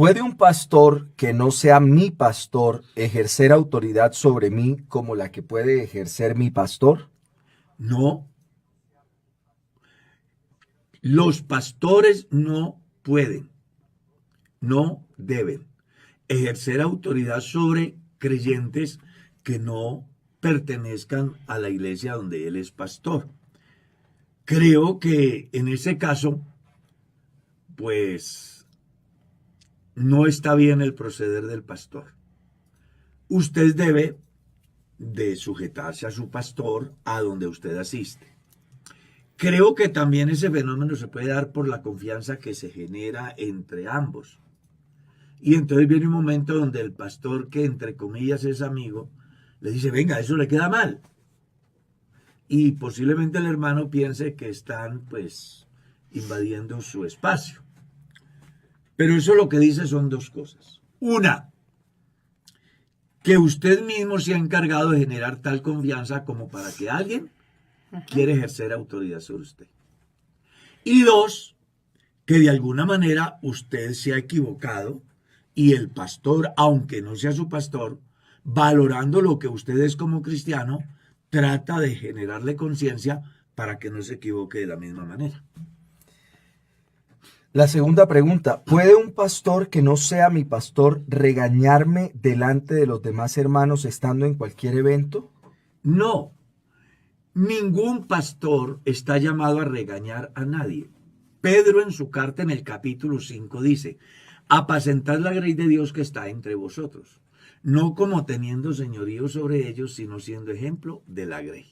¿Puede un pastor que no sea mi pastor ejercer autoridad sobre mí como la que puede ejercer mi pastor? No, los pastores no pueden, no deben ejercer autoridad sobre creyentes que no pertenezcan a la iglesia donde él es pastor. Creo que en ese caso, pues, no está bien el proceder del pastor. Usted debe de sujetarse a su pastor a donde usted asiste. Creo que también ese fenómeno se puede dar por la confianza que se genera entre ambos. Y entonces viene un momento donde el pastor, que entre comillas es amigo, le dice, venga, eso le queda mal. Y posiblemente el hermano piense que están, pues, invadiendo su espacio. Pero eso lo que dice son dos cosas. Una, que usted mismo se ha encargado de generar tal confianza como para que alguien quiera ejercer autoridad sobre usted. Y dos, que de alguna manera usted se ha equivocado y el pastor, aunque no sea su pastor, valorando lo que usted es como cristiano, trata de generarle conciencia para que no se equivoque de la misma manera. La segunda pregunta, ¿puede un pastor que no sea mi pastor regañarme delante de los demás hermanos estando en cualquier evento? No, ningún pastor está llamado a regañar a nadie. Pedro en su carta en el capítulo 5 dice, apacentad la grey de Dios que está entre vosotros, no como teniendo señorío sobre ellos, sino siendo ejemplo de la grey.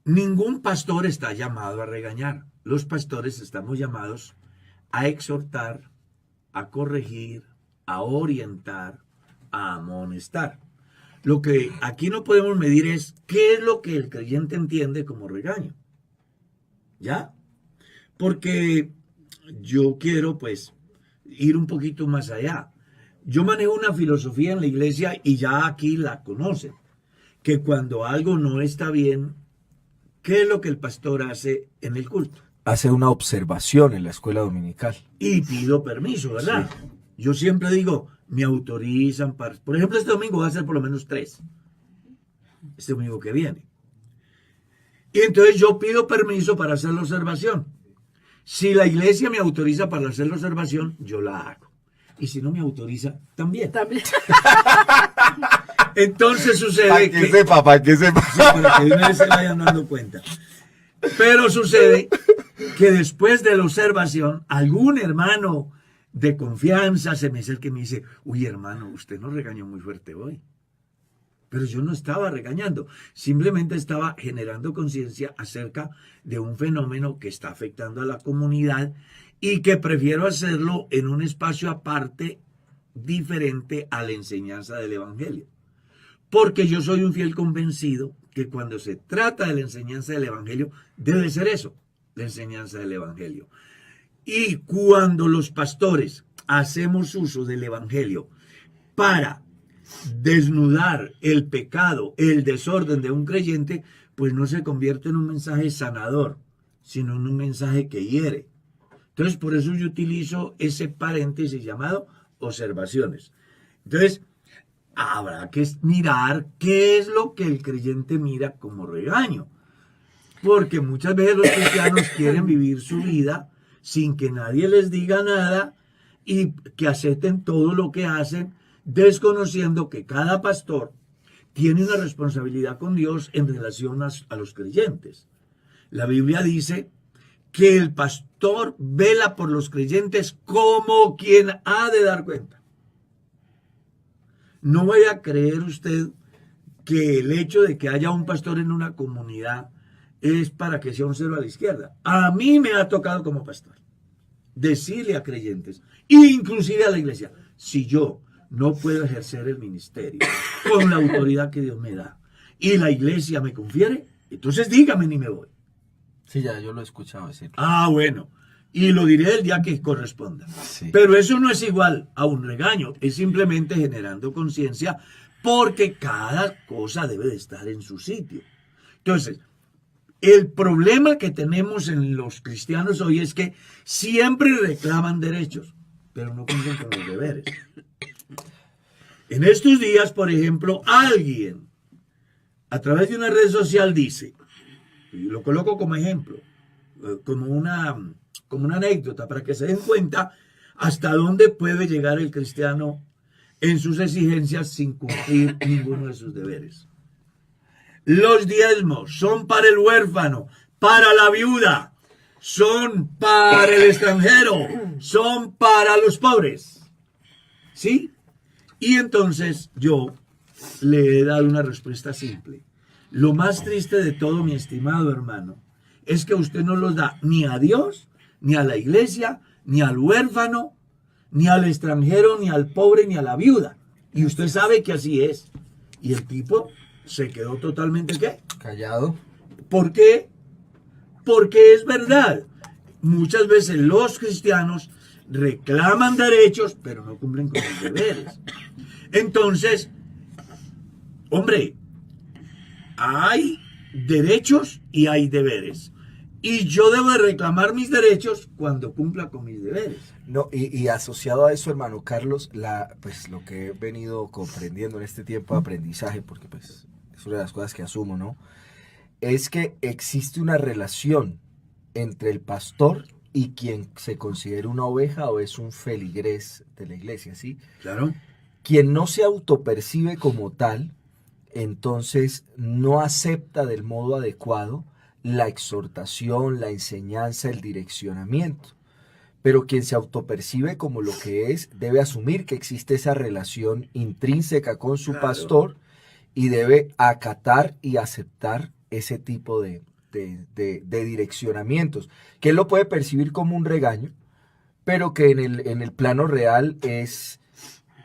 Ningún pastor está llamado a regañar. Los pastores estamos llamados a exhortar, a corregir, a orientar, a amonestar. Lo que aquí no podemos medir es qué es lo que el creyente entiende como regaño. ¿Ya? Porque yo quiero, pues, ir un poquito más allá. Yo manejo una filosofía en la iglesia y ya aquí la conocen, que cuando algo no está bien, ¿qué es lo que el pastor hace en el culto? Hace una observación en la escuela dominical. Y pido permiso, ¿verdad? Sí. Yo siempre digo, me autorizan para... Por ejemplo, este domingo va a ser por lo menos 3. Este domingo que viene. Y entonces yo pido permiso para hacer la observación. Si la iglesia me autoriza para hacer la observación, yo la hago. Y si no me autoriza, también. Entonces sucede para que sepa. Sí, para que de una vez se vayan dando cuenta. Pero sucede que después de la observación, algún hermano de confianza se me acerca y me dice, uy, hermano, usted nos regañó muy fuerte hoy. Pero yo no estaba regañando, simplemente estaba generando conciencia acerca de un fenómeno que está afectando a la comunidad y que prefiero hacerlo en un espacio aparte, diferente a la enseñanza del Evangelio. Porque yo soy un fiel convencido que cuando se trata de la enseñanza del Evangelio, debe ser eso, la enseñanza del Evangelio. Y cuando los pastores hacemos uso del Evangelio para desnudar el pecado, el desorden de un creyente, pues no se convierte en un mensaje sanador, sino en un mensaje que hiere. Entonces, por eso yo utilizo ese paréntesis llamado observaciones. Entonces, habrá que mirar qué es lo que el creyente mira como regaño. Porque muchas veces los cristianos quieren vivir su vida sin que nadie les diga nada y que acepten todo lo que hacen, desconociendo que cada pastor tiene una responsabilidad con Dios en relación a los creyentes. La Biblia dice que el pastor vela por los creyentes como quien ha de dar cuenta. No vaya a creer usted que el hecho de que haya un pastor en una comunidad es para que sea un cero a la izquierda. A mí me ha tocado como pastor decirle a creyentes, inclusive a la iglesia, si yo no puedo ejercer el ministerio con la autoridad que Dios me da y la iglesia me confiere, entonces dígame ni me voy. Sí, ya yo lo he escuchado decir. Ah, bueno. Y lo diré el día que corresponda. Sí. Pero eso no es igual a un regaño, es simplemente generando conciencia porque cada cosa debe de estar en su sitio. Entonces, el problema que tenemos en los cristianos hoy es que siempre reclaman derechos. pero no cumplen con los deberes. En estos días, por ejemplo, alguien a través de una red social dice, y lo coloco como ejemplo, como una anécdota, para que se den cuenta hasta dónde puede llegar el cristiano en sus exigencias sin cumplir ninguno de sus deberes. Los diezmos son para el huérfano, para la viuda, son para el extranjero, son para los pobres. ¿Sí? Y entonces yo le he dado una respuesta simple. Lo más triste de todo, mi estimado hermano, es que usted no los da ni a Dios, ni a la iglesia, ni al huérfano, ni al extranjero, ni al pobre, ni a la viuda. Y usted sabe que así es. Y el tipo se quedó totalmente, ¿qué? Callado. ¿Por qué? Porque es verdad. Muchas veces los cristianos reclaman derechos, pero no cumplen con los deberes. Entonces, hombre, hay derechos y hay deberes. Y yo debo de reclamar mis derechos cuando cumpla con mis deberes. No, y asociado a eso, hermano Carlos, pues lo que he venido comprendiendo en este tiempo de aprendizaje, porque pues es una de las cosas que asumo, ¿no? Es que existe una relación entre el pastor y quien se considera una oveja o es un feligrés de la iglesia, ¿sí? Claro. Quien no se autopercibe como tal, entonces no acepta del modo adecuado la exhortación, la enseñanza, el direccionamiento. Pero quien se autopercibe como lo que es, debe asumir que existe esa relación intrínseca con su pastor y debe acatar y aceptar ese tipo de direccionamientos, que él lo puede percibir como un regaño, pero que en el plano real es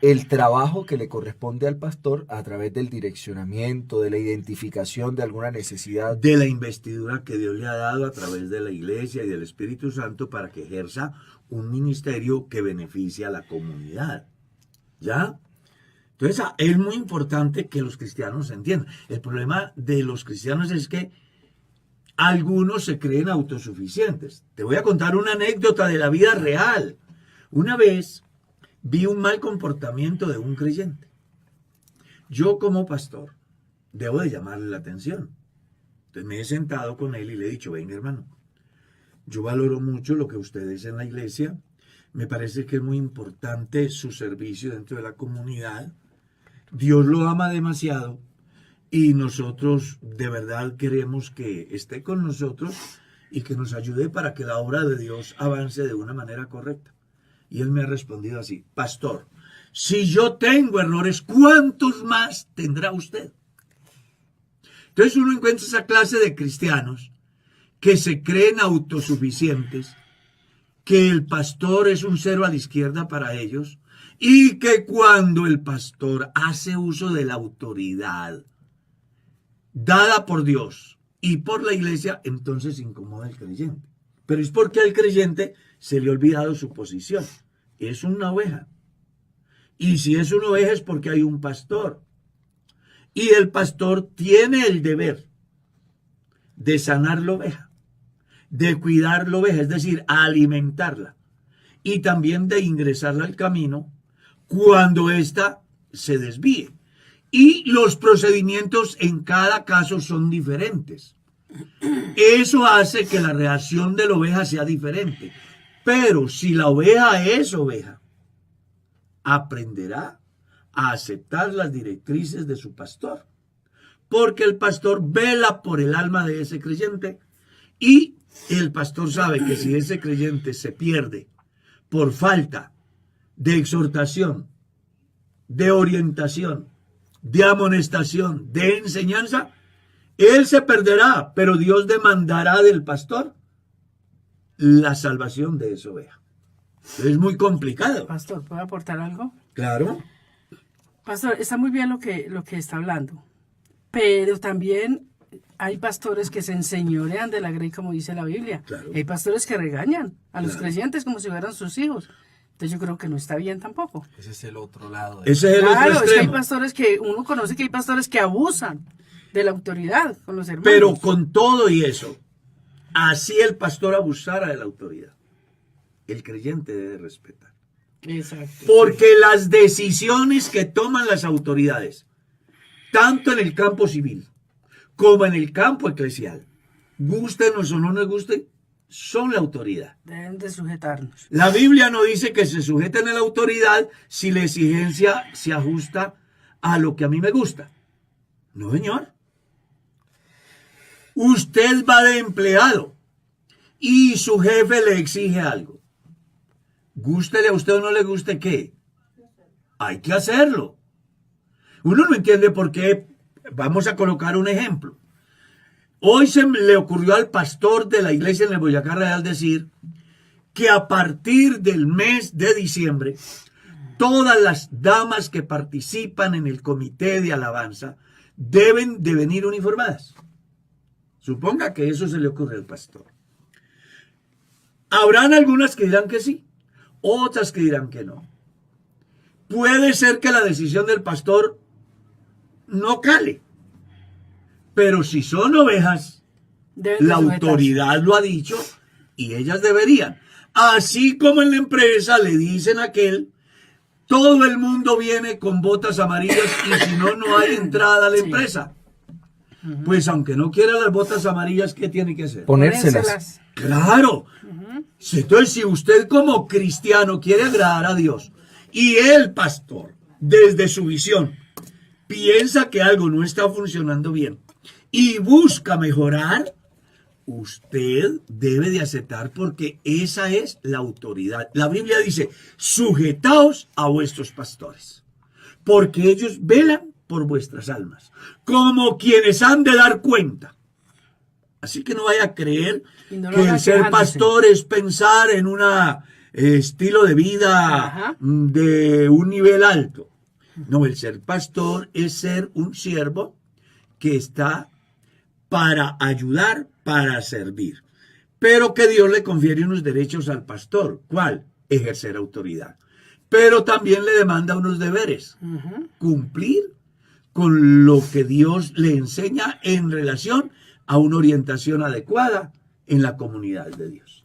el trabajo que le corresponde al pastor a través del direccionamiento, de la identificación de alguna necesidad. De la investidura que Dios le ha dado a través de la iglesia y del Espíritu Santo para que ejerza un ministerio que beneficie a la comunidad. ¿Ya? Entonces es muy importante que los cristianos entiendan. El problema de los cristianos es que algunos se creen autosuficientes. Te voy a contar una anécdota de la vida real. Una vez vi un mal comportamiento de un creyente. Yo como pastor debo de llamarle la atención. Entonces me he sentado con él y le he dicho, venga hermano, yo valoro mucho lo que usted es en la iglesia. Me parece que es muy importante su servicio dentro de la comunidad. Dios lo ama demasiado y nosotros de verdad queremos que esté con nosotros y que nos ayude para que la obra de Dios avance de una manera correcta. Y él me ha respondido así, pastor, si yo tengo errores, ¿cuántos más tendrá usted? Entonces uno encuentra esa clase de cristianos que se creen autosuficientes, que el pastor es un cero a la izquierda para ellos y que cuando el pastor hace uso de la autoridad dada por Dios y por la iglesia, entonces incomoda al creyente. Pero es porque al creyente se le ha olvidado su posición. Es una oveja. Y si es una oveja es porque hay un pastor. Y el pastor tiene el deber de sanar la oveja, de cuidar la oveja, es decir, alimentarla. Y también de ingresarla al camino cuando ésta se desvíe. Y los procedimientos en cada caso son diferentes. Eso hace que la reacción de la oveja sea diferente. Pero si la oveja es oveja, aprenderá a aceptar las directrices de su pastor. Porque el pastor vela por el alma de ese creyente y el pastor sabe que si ese creyente se pierde por falta de exhortación, de orientación, de amonestación, de enseñanza, él se perderá, pero Dios demandará del pastor la salvación de esa oveja. Es muy complicado. Pastor, ¿puedo aportar algo? Claro. Pastor, está muy bien lo que está hablando, pero también hay pastores que se enseñorean de la grey, como dice la Biblia. Claro. Hay pastores que regañan a los Claro. creyentes como si fueran sus hijos. Entonces yo creo que no está bien tampoco. Ese es el otro lado. Ese es el Claro, otro es que hay extremo. pastores que uno conoce que hay pastores que abusan de la autoridad con los hermanos. Pero con todo y eso, así el pastor abusara de la autoridad, el creyente debe respetar. Exacto. Porque las decisiones que toman las autoridades, tanto en el campo civil como en el campo eclesial, gustenos o no nos gusten, son la autoridad. Deben de sujetarnos. La Biblia no dice que se sujeten a la autoridad si la exigencia se ajusta a lo que a mí me gusta. No, señor. Usted va de empleado y su jefe le exige algo. Gústele a usted o no le guste, ¿qué? Hay que hacerlo. Uno no entiende por qué. Vamos a colocar un ejemplo. Hoy se le ocurrió al pastor de la iglesia en el Boyacá Real decir que a partir del mes de diciembre, todas las damas que participan en el comité de alabanza deben de venir uniformadas. Suponga que eso se le ocurre al pastor. Habrán algunas que dirán que sí, otras que dirán que no. Puede ser que la decisión del pastor no cale, pero si son ovejas, Deben de la sujetarse. autoridad lo ha dicho y ellas deberían. Así como en la empresa le dicen a aquel, todo el mundo viene con botas amarillas y si no, no hay entrada a la Sí. empresa. Pues aunque no quiera las botas amarillas, ¿qué tiene que hacer? Ponérselas. Claro. Entonces, si usted como cristiano quiere agradar a Dios y el pastor, desde su visión, piensa que algo no está funcionando bien y busca mejorar, usted debe de aceptar porque esa es la autoridad. La Biblia dice, sujetaos a vuestros pastores, porque ellos velan por vuestras almas, como quienes han de dar cuenta. Así que no vaya a creer Y no lo que haga el ser quejándose. pastor es pensar en un estilo de vida Ajá. de un nivel alto. No, el ser pastor es ser un siervo que está para ayudar, para servir. Pero que Dios le confiere unos derechos al pastor. ¿Cuál? Ejercer autoridad. Pero también le demanda unos deberes. Cumplir con lo que Dios le enseña en relación a una orientación adecuada en la comunidad de Dios.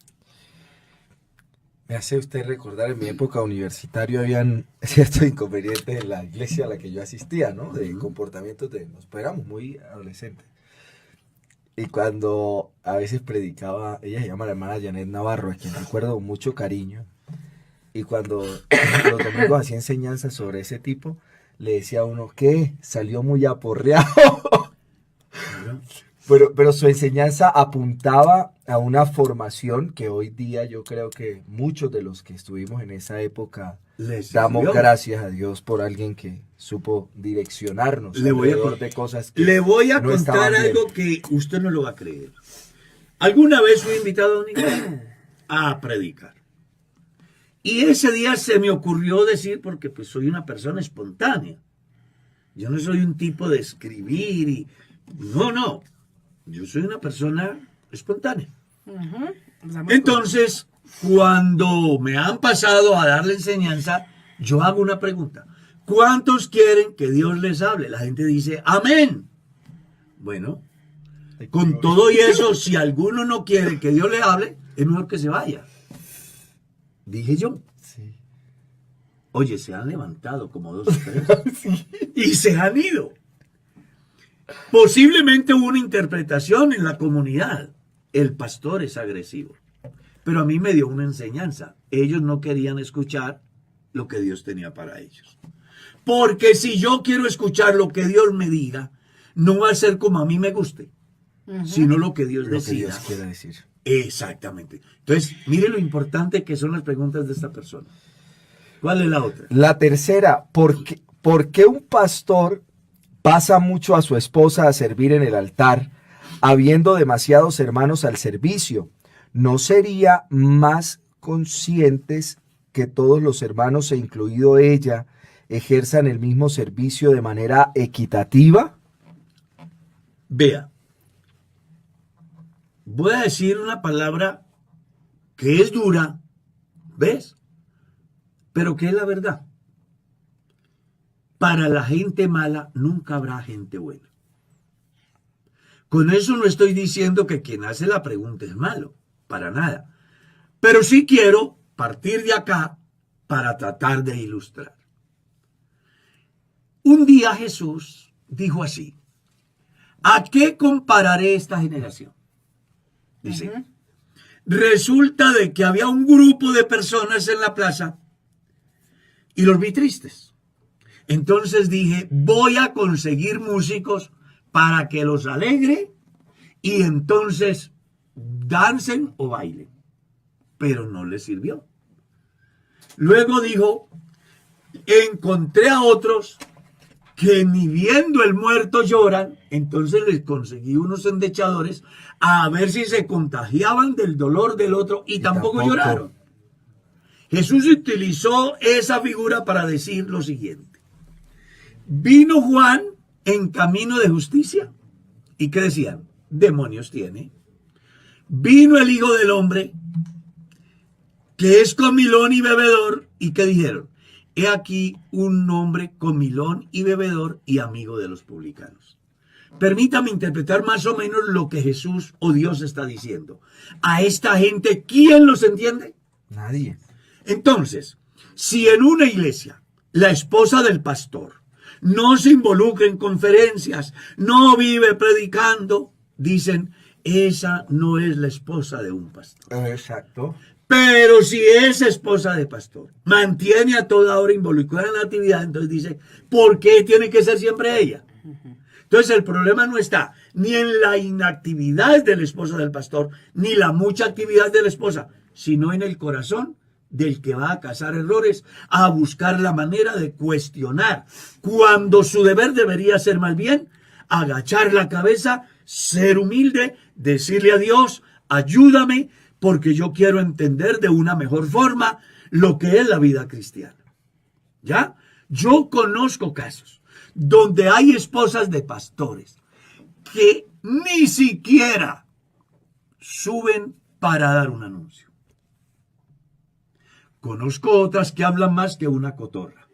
Me hace usted recordar, en mi época universitaria habían ciertos inconvenientes en la iglesia a la que yo asistía, ¿no? De comportamientos de... Nos éramos muy adolescentes. Y cuando a veces predicaba, ella se llama la hermana Janet Navarro, a quien recuerdo con mucho cariño. Y cuando los domingos hacía enseñanzas sobre ese tipo, le decía a uno, ¿qué? Salió muy aporreado. Pero su enseñanza apuntaba a una formación que hoy día yo creo que muchos de los que estuvimos en esa época Les damos sirvió. gracias a Dios por alguien que supo direccionarnos Le voy a alrededor con- de cosas que Le voy a no estaban contar bien. algo que usted no lo va a creer. ¿Alguna vez fui invitado a una iglesia a predicar? Y ese día se me ocurrió decir, porque pues soy una persona espontánea. Yo no soy un tipo de escribir y... No. Yo soy una persona espontánea. Entonces, cuando me han pasado a dar la enseñanza, yo hago una pregunta. ¿Cuántos quieren que Dios les hable? La gente dice, amén. Bueno, con todo y eso, si alguno no quiere que Dios le hable, es mejor que se vaya. Dije yo. Sí. Oye, se han levantado como 2 o 3 y se han ido. Posiblemente hubo una interpretación en la comunidad. El pastor es agresivo. Pero a mí me dio una enseñanza. Ellos no querían escuchar lo que Dios tenía para ellos. Porque si yo quiero escuchar lo que Dios me diga, no va a ser como a mí me guste, sino lo que Dios Lo que decida. Dios quiera decir. Exactamente. Entonces, mire lo importante que son las preguntas de esta persona. ¿Cuál es la otra? La tercera, ¿por qué un pastor pasa mucho a su esposa a servir en el altar, habiendo demasiados hermanos al servicio? ¿No sería más conscientes que todos los hermanos, e incluido ella, ejerzan el mismo servicio de manera equitativa? Vea, voy a decir una palabra que es dura, ¿ves? Pero que es la verdad. Para la gente mala nunca habrá gente buena. Con eso no estoy diciendo que quien hace la pregunta es malo, para nada. Pero sí quiero partir de acá para tratar de ilustrar. Un día Jesús dijo así: ¿a qué compararé esta generación? Dice, resulta de que había un grupo de personas en la plaza y los vi tristes. Entonces dije, voy a conseguir músicos para que los alegre y entonces dancen o bailen. Pero no les sirvió. Luego dijo, encontré a otros que ni viendo el muerto lloran, entonces les conseguí unos endechadores a ver si se contagiaban del dolor del otro y tampoco lloraron. Jesús utilizó esa figura para decir lo siguiente. Vino Juan en camino de justicia. ¿Y qué decían? Demonios tiene. Vino el Hijo del Hombre, que es comilón y bebedor. ¿Y qué dijeron? He aquí un hombre comilón y bebedor y amigo de los publicanos. Permítame interpretar más o menos lo que Jesús o Dios está diciendo. A esta gente, ¿quién los entiende? Nadie. Entonces, si en una iglesia la esposa del pastor no se involucra en conferencias, no vive predicando, dicen, esa no es la esposa de un pastor. Exacto. Pero si es esposa de pastor, mantiene a toda hora involucrada en la actividad, entonces dice, ¿por qué tiene que ser siempre ella? Entonces el problema no está ni en la inactividad de la esposa del pastor, ni la mucha actividad de la esposa, sino en el corazón del que va a cazar errores, a buscar la manera de cuestionar, cuando su deber debería ser más bien agachar la cabeza, ser humilde, decirle a Dios, ayúdame, porque yo quiero entender de una mejor forma lo que es la vida cristiana. ¿Ya? Yo conozco casos donde hay esposas de pastores que ni siquiera suben para dar un anuncio. Conozco otras que hablan más que una cotorra.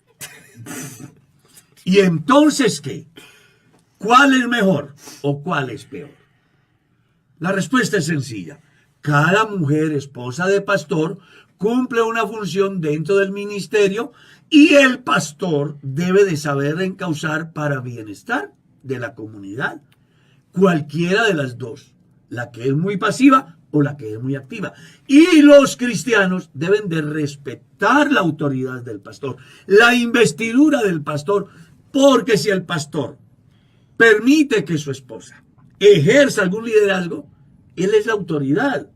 ¿Y entonces qué? ¿Cuál es mejor o cuál es peor? La respuesta es sencilla. Cada mujer esposa de pastor cumple una función dentro del ministerio y el pastor debe de saber encauzar para bienestar de la comunidad. Cualquiera de las dos, la que es muy pasiva o la que es muy activa. Y los cristianos deben de respetar la autoridad del pastor, la investidura del pastor, porque si el pastor permite que su esposa ejerza algún liderazgo, él es la autoridad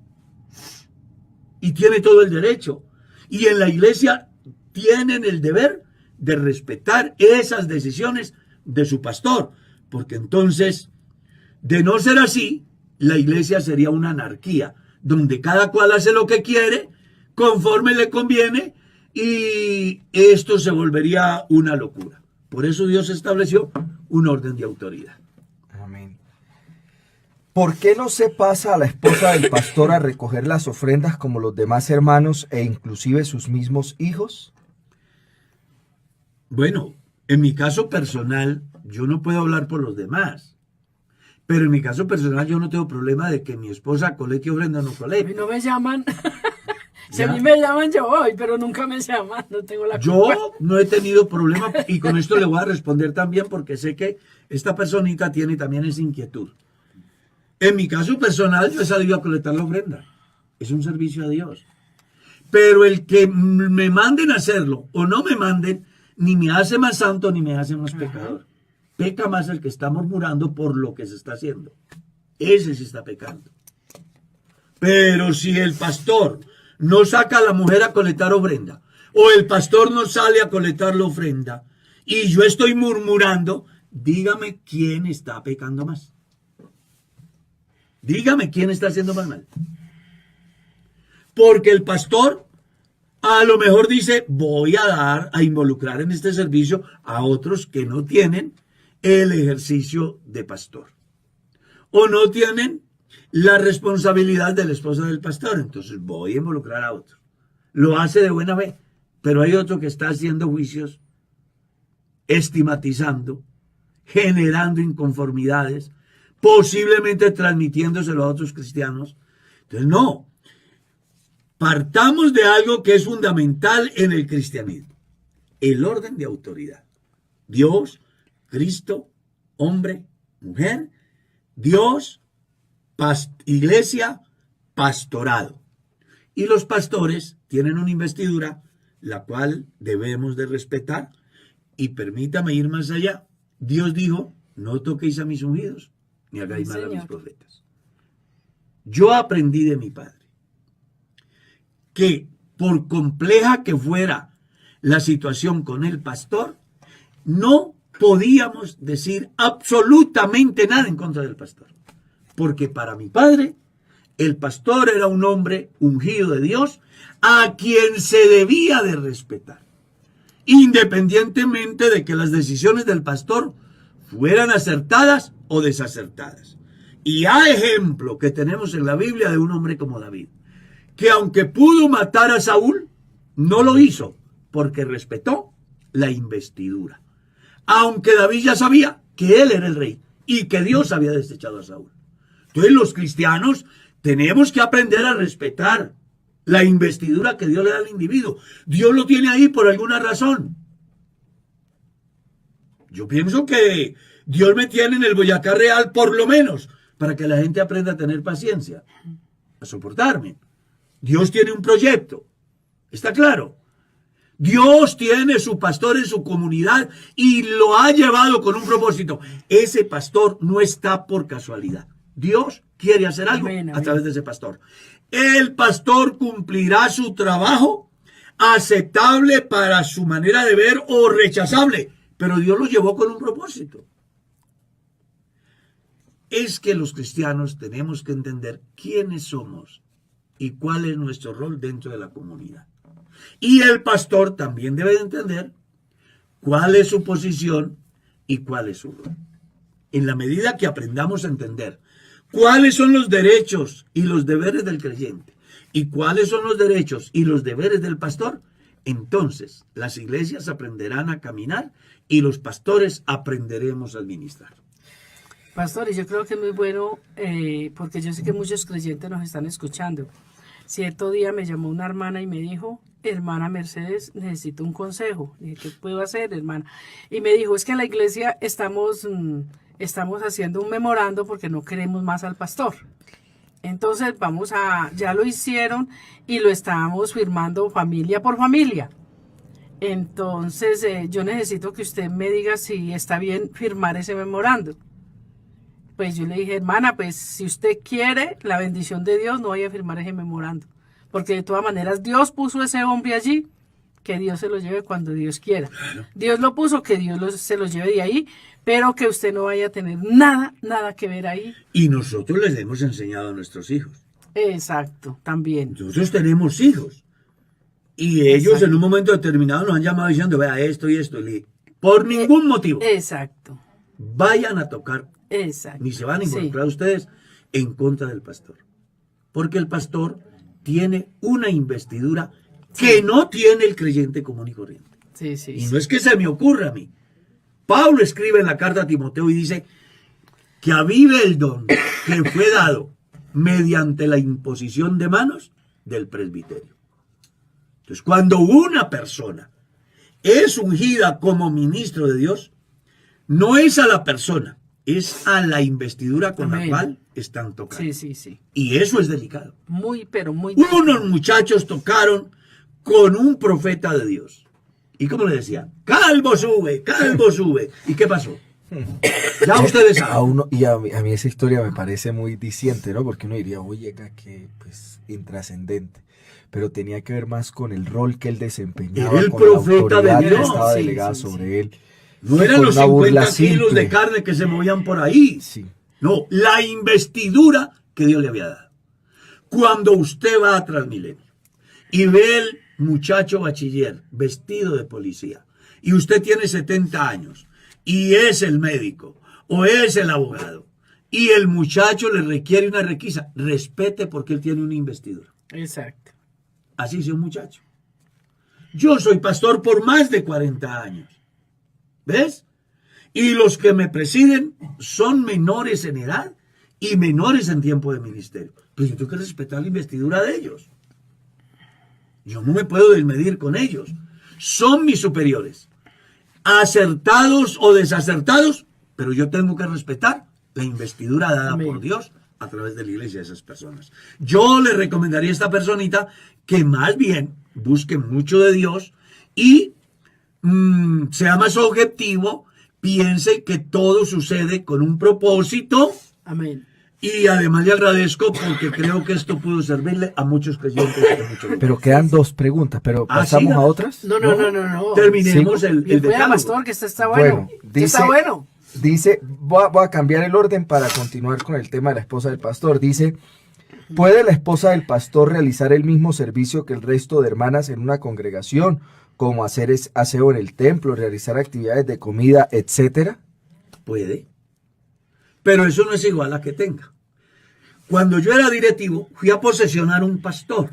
y tiene todo el derecho. Y en la iglesia tienen el deber de respetar esas decisiones de su pastor, porque entonces, de no ser así, la iglesia sería una anarquía, donde cada cual hace lo que quiere, conforme le conviene, y esto se volvería una locura. Por eso Dios estableció un orden de autoridad. Amén. ¿Por qué no se pasa a la esposa del pastor a recoger las ofrendas como los demás hermanos e inclusive sus mismos hijos? Bueno, en mi caso personal, yo no puedo hablar por los demás. Pero en mi caso personal yo no tengo problema de que mi esposa colecte ofrenda o no A mí colecte. no me llaman. Si a ¿Ya? mí me llaman, yo voy, pero nunca me llaman. No tengo la Yo culpa. no he tenido problema y con esto le voy a responder también porque sé que esta personita tiene también esa inquietud. En mi caso personal yo he salido a colectar la ofrenda. Es un servicio a Dios. Pero el que me manden a hacerlo o no me manden, ni me hace más santo ni me hace más pecador. Peca más el que está murmurando por lo que se está haciendo. Ese sí está pecando. Pero si el pastor no saca a la mujer a colectar ofrenda, o el pastor no sale a colectar la ofrenda, y yo estoy murmurando, dígame quién está pecando más. Dígame quién está haciendo más mal. Porque el pastor a lo mejor dice, voy a involucrar en este servicio a otros que no tienen el ejercicio de pastor. O no tienen la responsabilidad de la esposa del pastor. Entonces voy a involucrar a otro. Lo hace de buena fe. Pero hay otro que está haciendo juicios, estigmatizando, generando inconformidades, posiblemente transmitiéndoselo a otros cristianos. Entonces no. Partamos de algo que es fundamental en el cristianismo, el orden de autoridad. Dios, Cristo, hombre, mujer, Dios, iglesia, pastorado. Y los pastores tienen una investidura, la cual debemos de respetar. Y permítame ir más allá. Dios dijo, no toquéis a mis ungidos, ni hagáis mal a mis profetas. Yo aprendí de mi padre que por compleja que fuera la situación con el pastor, no podíamos decir absolutamente nada en contra del pastor. Porque para mi padre, el pastor era un hombre ungido de Dios a quien se debía de respetar, independientemente de que las decisiones del pastor fueran acertadas o desacertadas. Y hay ejemplo que tenemos en la Biblia de un hombre como David, que aunque pudo matar a Saúl, no lo hizo porque respetó la investidura. Aunque David ya sabía que él era el rey y que Dios había desechado a Saúl. Entonces los cristianos tenemos que aprender a respetar la investidura que Dios le da al individuo. Dios lo tiene ahí por alguna razón. Yo pienso que Dios me tiene en el Boyacá Real por lo menos para que la gente aprenda a tener paciencia, a soportarme. Dios tiene un proyecto, ¿está claro? Dios tiene su pastor en su comunidad y lo ha llevado con un propósito. Ese pastor no está por casualidad. Dios quiere hacer algo a través de ese pastor. El pastor cumplirá su trabajo, aceptable para su manera de ver o rechazable, pero Dios lo llevó con un propósito. Es que los cristianos tenemos que entender quiénes somos y cuál es nuestro rol dentro de la comunidad. Y el pastor también debe de entender cuál es su posición y cuál es su rol. En la medida que aprendamos a entender cuáles son los derechos y los deberes del creyente y cuáles son los derechos y los deberes del pastor, entonces las iglesias aprenderán a caminar y los pastores aprenderemos a administrar. Pastores, yo creo que es muy bueno, porque yo sé que muchos creyentes nos están escuchando. Cierto día me llamó una hermana y me dijo, hermana Mercedes, necesito un consejo. Dije, ¿qué puedo hacer, hermana? Y me dijo, es que en la iglesia estamos haciendo un memorando porque no queremos más al pastor. Entonces ya lo hicieron y lo estábamos firmando familia por familia. Entonces yo necesito que usted me diga si está bien firmar ese memorando. Pues yo le dije, hermana, pues si usted quiere la bendición de Dios, no vaya a firmar ese memorando. Porque de todas maneras Dios puso ese hombre allí, que Dios se lo lleve cuando Dios quiera. Dios lo puso, que Dios se lo lleve de ahí, pero que usted no vaya a tener nada que ver ahí. Y nosotros les hemos enseñado a nuestros hijos. Exacto, también. Nosotros tenemos hijos. Y ellos en un momento determinado nos han llamado diciendo, vea esto y esto. Por ningún motivo. Exacto. Vayan a tocar. Exacto. Ni se van a involucrar ustedes en contra del pastor. Porque el pastor tiene una investidura que no tiene el creyente común y corriente. Y no es que se me ocurra a mí. Pablo escribe en la carta a Timoteo y dice que avive el don que fue dado mediante la imposición de manos del presbiterio. Entonces, cuando una persona es ungida como ministro de Dios, no es a la persona, es a la investidura con la cual están tocando. Sí. Y eso es delicado. Pero muy. Unos muchachos tocaron con un profeta de Dios. ¿Y cómo le decían? Calvo sube, calvo sube. ¿Y qué pasó? Ya ustedes saben. A mí esa historia me parece muy diciente, ¿no? Porque uno diría, oye, que pues intrascendente. Pero tenía que ver más con el rol que él desempeñaba, Era el con profeta la autoridad de Dios. que estaba delegada sobre él. No eran los 50 kilos de carne que se movían por ahí. Sí. No, la investidura que Dios le había dado. Cuando usted va a Transmilenio y ve el muchacho bachiller vestido de policía y usted tiene 70 años y es el médico o es el abogado y el muchacho le requiere una requisa, respete porque él tiene una investidura. Exacto. Así es un muchacho. Yo soy pastor por más de 40 años. ¿Ves? Y los que me presiden son menores en edad y menores en tiempo de ministerio. Pues yo tengo que respetar la investidura de ellos. Yo no me puedo desmedir con ellos. Son mis superiores. Acertados o desacertados, pero yo tengo que respetar la investidura dada Amén. por Dios a través de la iglesia de esas personas. Yo le recomendaría a esta personita que más bien busque mucho de Dios y sea más objetivo, piense que todo sucede con un propósito. Amén. Y además le agradezco porque creo que esto pudo servirle a muchos creyentes. Pero quedan dos preguntas, pero Ah, pasamos siga. a otras. No. Terminemos el Bien, cuida, decálogo. pastor, que este está bueno. Este está bueno. Dice, voy a cambiar el orden para continuar con el tema de la esposa del pastor. Dice, ¿puede la esposa del pastor realizar el mismo servicio que el resto de hermanas en una congregación, como hacer aseo en el templo, realizar actividades de comida, etcétera? Puede. Pero eso no es igual a que tenga. Cuando yo era directivo, fui a posesionar un pastor.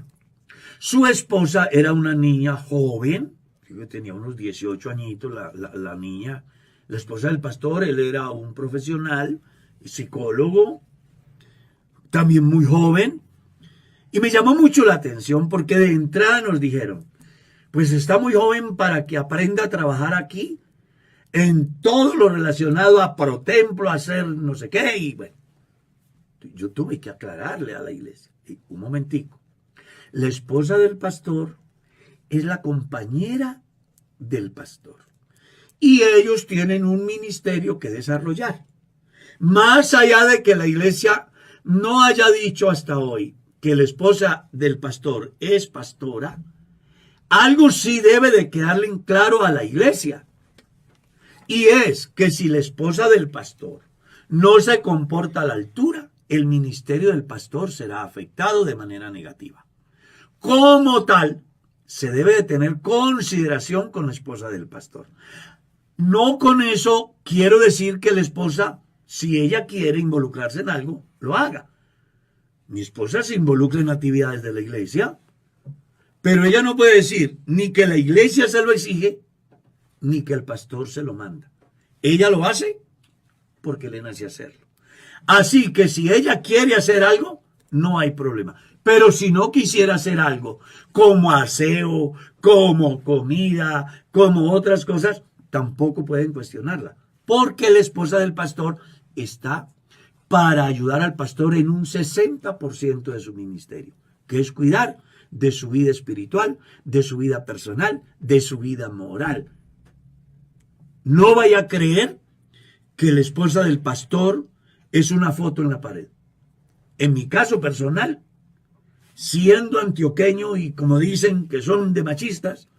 Su esposa era una niña joven, que tenía unos 18 añitos, la niña, la esposa del pastor. Él era un profesional, psicólogo, también muy joven. Y me llamó mucho la atención porque de entrada nos dijeron, pues está muy joven para que aprenda a trabajar aquí en todo lo relacionado a pro templo, a hacer no sé qué. Y bueno, yo tuve que aclararle a la iglesia. Un momentico. La esposa del pastor es la compañera del pastor. Y ellos tienen un ministerio que desarrollar. Más allá de que la iglesia no haya dicho hasta hoy que la esposa del pastor es pastora, algo sí debe de quedarle en claro a la iglesia. Y es que si la esposa del pastor no se comporta a la altura, el ministerio del pastor será afectado de manera negativa. Como tal, se debe de tener consideración con la esposa del pastor. No con eso quiero decir que la esposa, si ella quiere involucrarse en algo, lo haga. Mi esposa se involucra en actividades de la iglesia, pero ella no puede decir ni que la iglesia se lo exige, ni que el pastor se lo manda. Ella lo hace porque le nace hacerlo. Así que si ella quiere hacer algo, no hay problema. Pero si no quisiera hacer algo, como aseo, como comida, como otras cosas, tampoco pueden cuestionarla. Porque la esposa del pastor está para ayudar al pastor en un 60% de su ministerio, que es cuidar de su vida espiritual, de su vida personal, de su vida moral. No vaya a creer que la esposa del pastor es una foto en la pared. En mi caso personal, siendo antioqueño y como dicen que son de machistas,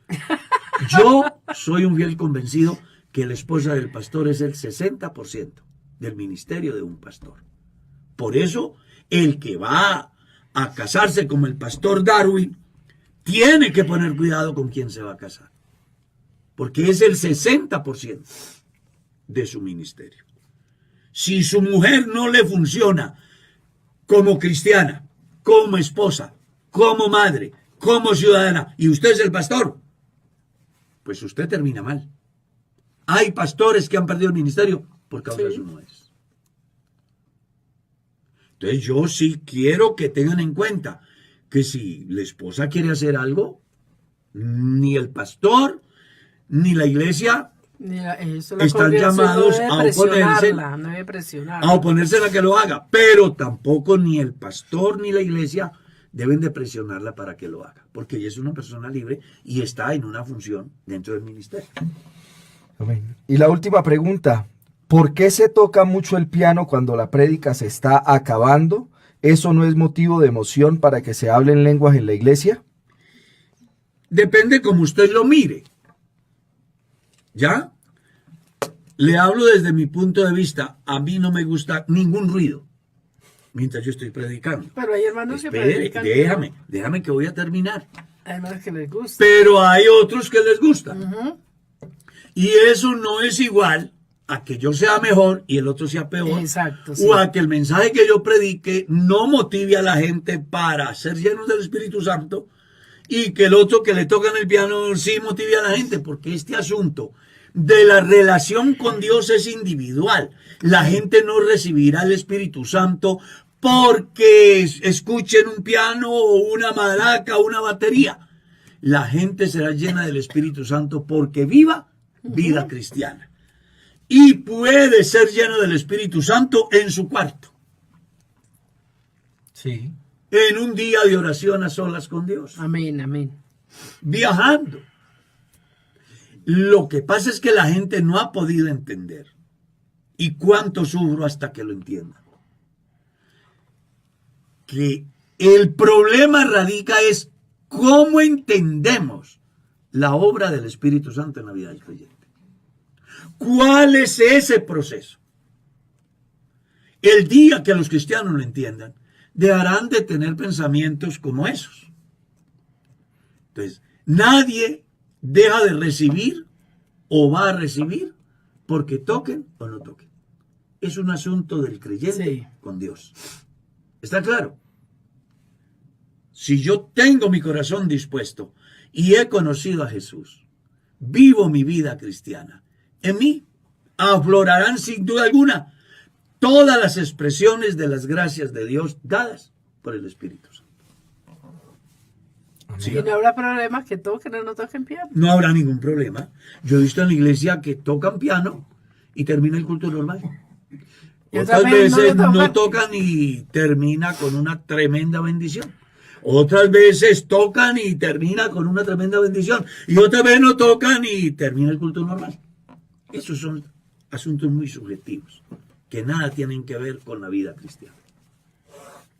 yo soy un fiel convencido que la esposa del pastor es el 60% del ministerio de un pastor. Por eso, el que va a casarse como el pastor Darwin, tiene que poner cuidado con quién se va a casar. Porque es el 60% de su ministerio. Si su mujer no le funciona como cristiana, como esposa, como madre, como ciudadana, y usted es el pastor, pues usted termina mal. Hay pastores que han perdido el ministerio por causa de sus mujeres. Entonces yo sí quiero que tengan en cuenta que si la esposa quiere hacer algo, ni el pastor ni la iglesia están llamados a oponerse a que lo haga, pero tampoco ni el pastor ni la iglesia deben de presionarla para que lo haga, porque ella es una persona libre y está en una función dentro del ministerio. Amén. Y la última pregunta, ¿por qué se toca mucho el piano cuando la prédica se está acabando? ¿Eso no es motivo de emoción para que se hablen lenguas en la iglesia? Depende como usted lo mire. ¿Ya? Le hablo desde mi punto de vista. A mí no me gusta ningún ruido mientras yo estoy predicando. Pero hay hermanos que Espere, predican. déjame que voy a terminar. Hay hermanos que les gusta. Pero hay otros que les gusta. Y eso no es igual a que yo sea mejor y el otro sea peor. Exacto, sí. O a que el mensaje que yo predique no motive a la gente para ser llenos del Espíritu Santo y que el otro que le toca en el piano sí motive a la gente, porque este asunto de la relación con Dios es individual. La gente no recibirá el Espíritu Santo porque escuchen un piano o una maraca o una batería. la gente será llena del Espíritu Santo porque viva vida cristiana. Y puede ser lleno del Espíritu Santo en su cuarto, Sí. en un día de oración a solas con Dios, Amén, amén. viajando. Lo que pasa es que la gente no ha podido entender. Y cuánto sufro hasta que lo entiendan. Que el problema radica es cómo entendemos la obra del Espíritu Santo en la vida del creyente. ¿Cuál es ese proceso? El día que los cristianos lo entiendan, dejarán de tener pensamientos como esos. Entonces, nadie deja de recibir o va a recibir porque toquen o no toquen. Es un asunto del creyente Sí. con Dios. ¿Está claro? Si yo tengo mi corazón dispuesto y he conocido a Jesús, vivo mi vida cristiana, en mí aflorarán sin duda alguna todas las expresiones de las gracias de Dios dadas por el Espíritu Santo. ¿Sí? Y no habrá problema que toquen o no toquen piano. No habrá ningún problema. Yo he visto en la iglesia que tocan piano y termina el culto normal. Y Otras otras veces veces no lo no tocan. tocan y termina con una tremenda bendición. Otras veces tocan y termina con una tremenda bendición. Y otras veces no tocan y termina el culto normal. Esos son asuntos muy subjetivos que nada tienen que ver con la vida cristiana.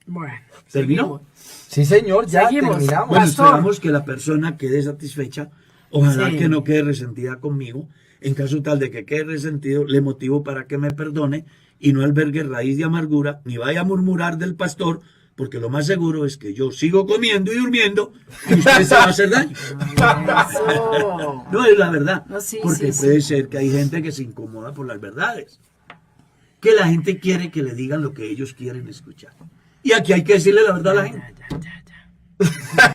Bueno, ¿Terminó? seguimos. Sí, señor, ya Seguimos. terminamos. Bueno, Pastor. esperamos que la persona quede satisfecha. Ojalá Sí. que no quede resentida conmigo. En caso tal de que quede resentido, le motivo para que me perdone y no albergue raíz de amargura, ni vaya a murmurar del pastor, porque lo más seguro es que yo sigo comiendo y durmiendo y usted se va a hacer daño. Eso. No, es la verdad. No, sí, Porque sí, puede sí. ser que hay gente que se incomoda por las verdades. Que la gente quiere que le digan lo que ellos quieren escuchar. Y aquí hay que decirle la verdad a la gente. Ya.